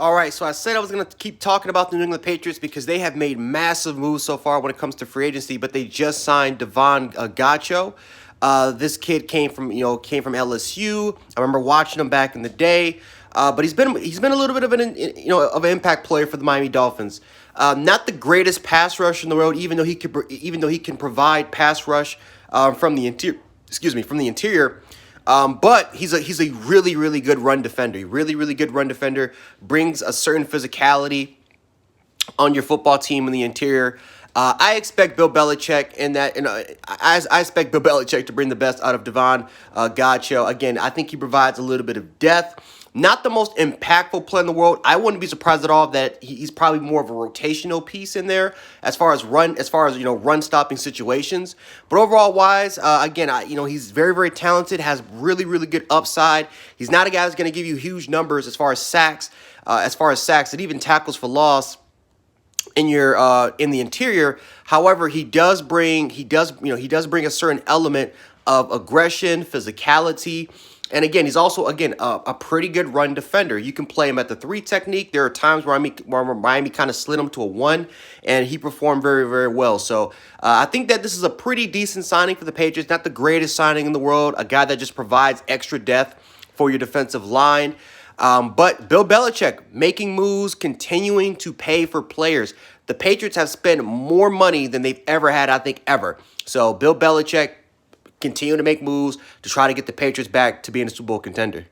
All right, so I said I was going to keep talking about the New England Patriots because they have made massive moves so far when it comes to free agency, but they just signed Davon Godchaux. This kid came from LSU. I remember watching him back in the day, but he's been a little bit of an impact player for the Miami Dolphins. Not the greatest pass rush in the world, even though he can provide pass rush from the interior. From the interior. But he's a really good run defender. Really good run defender. Brings a certain physicality on your football team in the interior. I expect Bill Belichick I expect Bill Belichick to bring the best out of Davon Godchaux. Again, I think he provides a little bit of depth. Not the most impactful play in the world. I wouldn't be surprised at all that he's probably more of a rotational piece in there as far as run stopping situations. But overall wise, again, he's very talented, has really good upside. He's not a guy that's going to give you huge numbers as far as sacks, and even tackles for loss in the interior. However, he does bring a certain element of aggression, physicality. And again, he's also, a pretty good run defender. You can play him at the 3 technique. There are times where Miami kind of slid him to a 1, and he performed very well. So I think that this is a pretty decent signing for the Patriots. Not the greatest signing in the world. A guy that just provides extra depth for your defensive line. But Bill Belichick making moves, continuing to pay for players. The Patriots have spent more money than they've ever had, I think, ever. So Bill Belichick continue to make moves to try to get the Patriots back to being a Super Bowl contender.